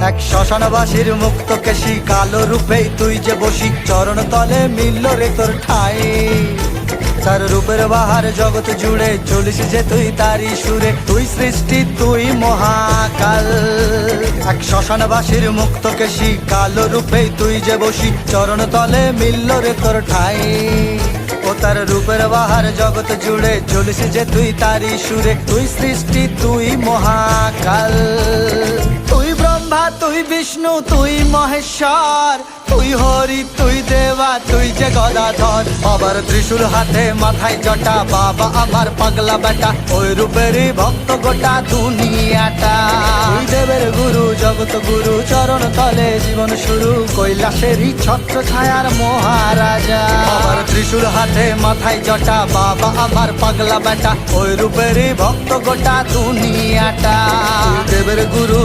এক শ্মশানবাসীর মুক্ত কেশি কালো রূপেই তুই যে বসি চরণ তলে মিলল রে তোর ঠাই তার রূপের বাহার জগৎ জুড়ে চলিস যে তুই তারি সুরে তুই সৃষ্টি তুই মহাকাল এক শ্মশানবাসীর মুক্ত কেশি কালো রূপেই তুই যে বসি চরণ তলে মিলল রে তোর ঠাই ও তার রূপের বাহার জগৎ জুড়ে চলিস যে তুই তারি সুরে তুই সৃষ্টি তুই মহাকাল তুই ব্রহ্মা তুই বিষ্ণু তুই মহেশ্বর তুই হরি তুই দেবা তুই যে গদাধর আবার ত্রিশূল হাতে মাথায় জটা বাবা আমার পাগলা বেটা ওই রূপেরই ভক্ত গোটা দুনিয়াটা তুই দেবের গুরু জগৎ গুরু চরণ তলে জীবন শুরু কৈলাসেরই ছত্র ছায়ার মহারাজা আবার ত্রিশূল হাতে মাথায় জটা বাবা আমার পাগলা বেটা ওই রূপেরই ভক্ত গোটা দুনিয়াটা তুই দেবের গুরু